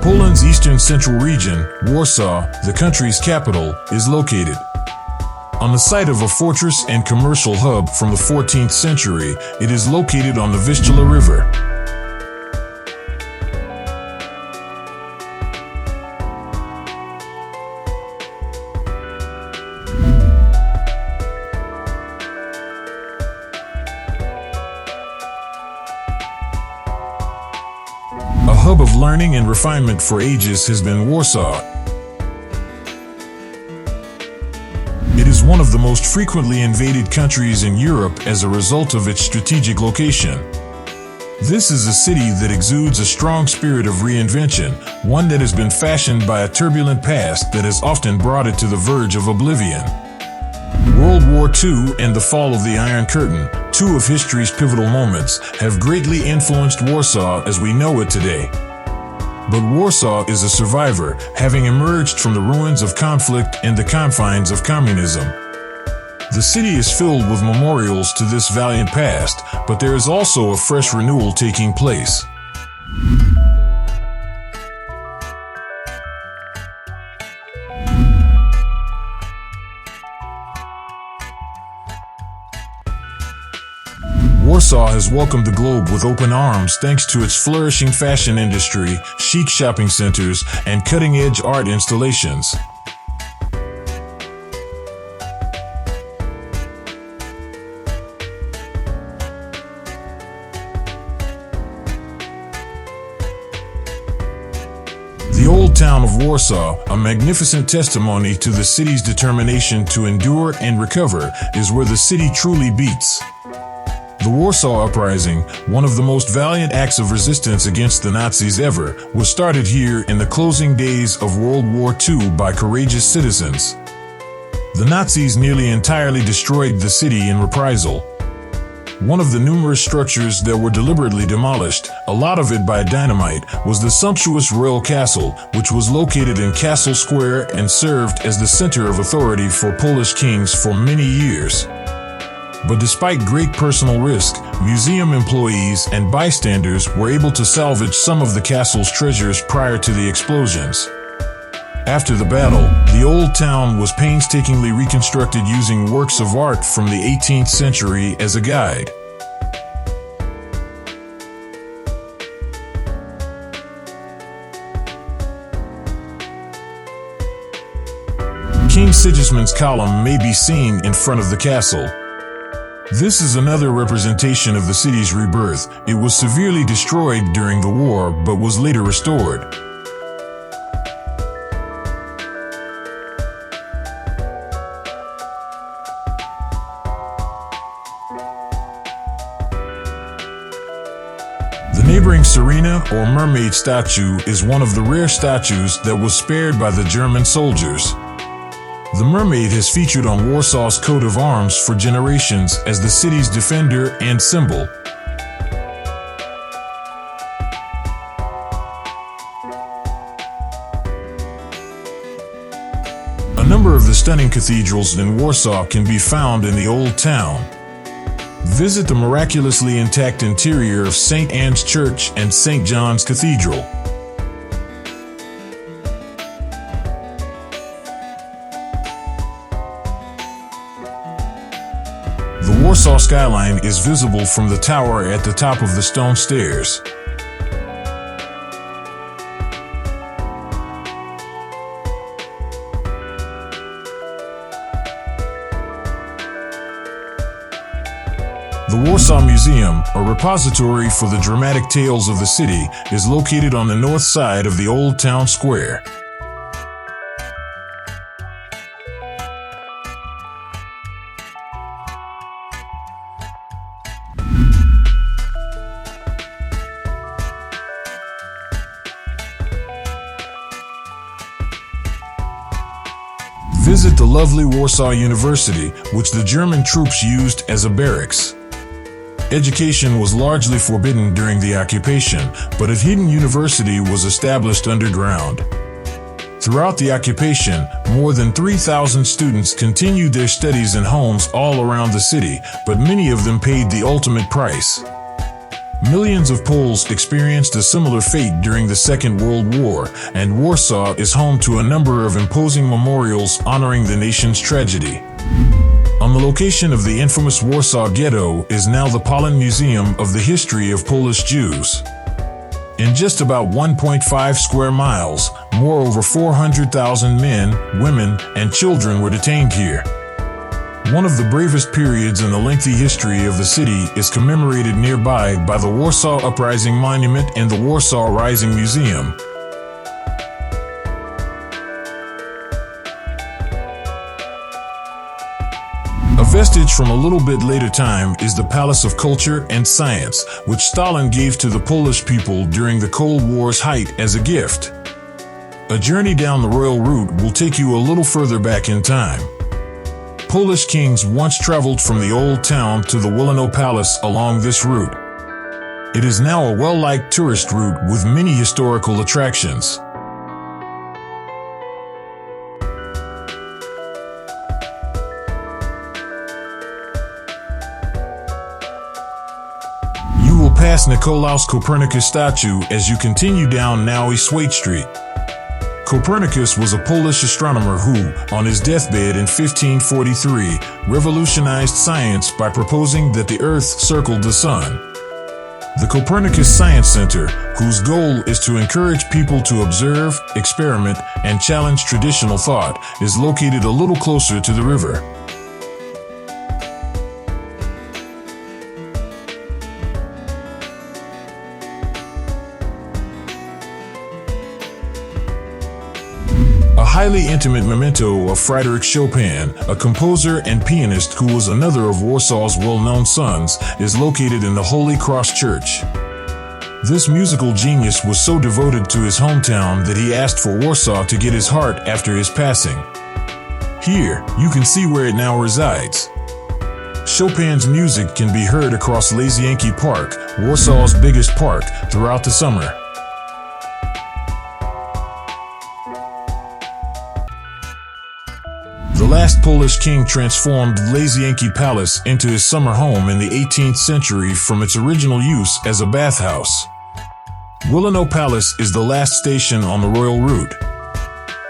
Poland's eastern central region, Warsaw, the country's capital, is located. On the site of a fortress and commercial hub from the 14th century, it is located on the Vistula River. A hub of learning and refinement for ages has been Warsaw. It is one of the most frequently invaded countries in Europe as a result of its strategic location. This is a city that exudes a strong spirit of reinvention, one that has been fashioned by a turbulent past that has often brought it to the verge of oblivion. World War II and the fall of the Iron Curtain, two of history's pivotal moments, have greatly influenced Warsaw as we know it today. But Warsaw is a survivor, having emerged from the ruins of conflict and the confines of communism. The city is filled with memorials to this valiant past, but there is also a fresh renewal taking place. Warsaw has welcomed the globe with open arms thanks to its flourishing fashion industry, chic shopping centers, and cutting-edge art installations. The old town of Warsaw, a magnificent testimony to the city's determination to endure and recover, is where the city truly beats. The Warsaw Uprising, one of the most valiant acts of resistance against the Nazis ever, was started here in the closing days of World War II by courageous citizens. The Nazis nearly entirely destroyed the city in reprisal. One of the numerous structures that were deliberately demolished, a lot of it by dynamite, was the sumptuous royal castle, which was located in Castle Square and served as the center of authority for Polish kings for many years. But despite great personal risk, museum employees and bystanders were able to salvage some of the castle's treasures prior to the explosions. After the battle, the old town was painstakingly reconstructed using works of art from the 18th century as a guide. King Sigismund's column may be seen in front of the castle. This is another representation of the city's rebirth. It was severely destroyed during the war, but was later restored. The neighboring Sirena or mermaid statue is one of the rare statues that was spared by the German soldiers. The mermaid has featured on Warsaw's coat of arms for generations as the city's defender and symbol. A number of the stunning cathedrals in Warsaw can be found in the old town. Visit the miraculously intact interior of St. Anne's Church and St. John's Cathedral. The Warsaw skyline is visible from the tower at the top of the stone stairs. The Warsaw Museum, a repository for the dramatic tales of the city, is located on the north side of the Old Town Square. Visit the lovely Warsaw University, which the German troops used as a barracks. Education was largely forbidden during the occupation, but a hidden university was established underground. Throughout the occupation, more than 3,000 students continued their studies in homes all around the city, but many of them paid the ultimate price. Millions of Poles experienced a similar fate during the Second World War, and Warsaw is home to a number of imposing memorials honoring the nation's tragedy. On the location of the infamous Warsaw Ghetto is now the Polin Museum of the History of Polish Jews. In just about 1.5 square miles, more over 400,000 men, women, and children were detained here. One of the bravest periods in the lengthy history of the city is commemorated nearby by the Warsaw Uprising Monument and the Warsaw Rising Museum. A vestige from a little bit later time is the Palace of Culture and Science, which Stalin gave to the Polish people during the Cold War's height as a gift. A journey down the royal route will take you a little further back in time. Polish kings once traveled from the Old Town to the Wilano Palace along this route. It is now a well-liked tourist route with many historical attractions. You will pass Nicolaus Copernicus statue as you continue down Nowy Świat Street. Copernicus was a Polish astronomer who, on his deathbed in 1543, revolutionized science by proposing that the Earth circled the Sun. The Copernicus Science Center, whose goal is to encourage people to observe, experiment, and challenge traditional thought, is located a little closer to the river. A highly intimate memento of Frédéric Chopin, a composer and pianist who was another of Warsaw's well-known sons, is located in the Holy Cross Church. This musical genius was so devoted to his hometown that he asked for Warsaw to get his heart after his passing. Here, you can see where it now resides. Chopin's music can be heard across Lazienki Park, Warsaw's biggest park, throughout the summer. The last Polish king transformed Lazienki Palace into his summer home in the 18th century from its original use as a bathhouse. Wilano Palace is the last station on the royal route.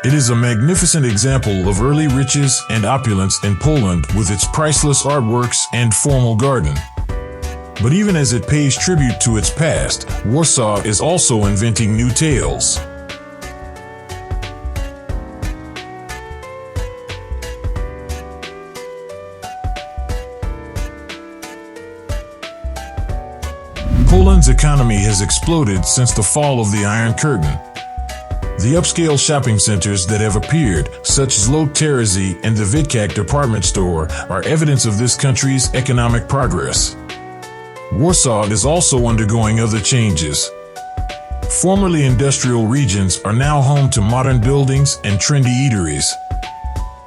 It is a magnificent example of early riches and opulence in Poland with its priceless artworks and formal garden. But even as it pays tribute to its past, Warsaw is also inventing new tales. Poland's economy has exploded since the fall of the Iron Curtain. The upscale shopping centers that have appeared, such as Złote and the Witkak department store, are evidence of this country's economic progress. Warsaw is also undergoing other changes. Formerly industrial regions are now home to modern buildings and trendy eateries.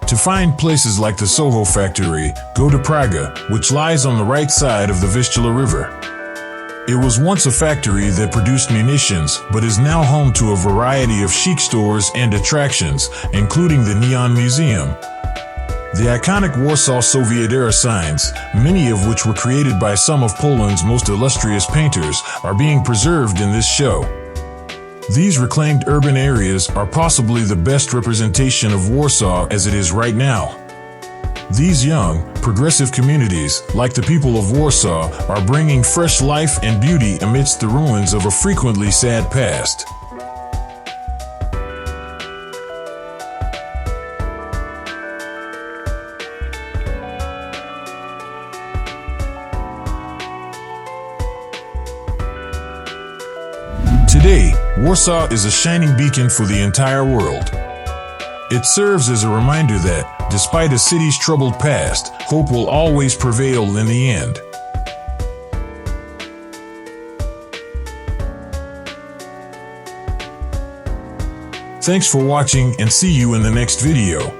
To find places like the Soho factory, go to Praga, which lies on the right side of the Vistula River. It was once a factory that produced munitions, but is now home to a variety of chic stores and attractions, including the Neon Museum. The iconic Warsaw Soviet-era signs, many of which were created by some of Poland's most illustrious painters, are being preserved in this show. These reclaimed urban areas are possibly the best representation of Warsaw as it is right now. These young, progressive communities, like the people of Warsaw, are bringing fresh life and beauty amidst the ruins of a frequently sad past. Today, Warsaw is a shining beacon for the entire world. It serves as a reminder that, despite a city's troubled past, hope will always prevail in the end. Thanks for watching and see you in the next video.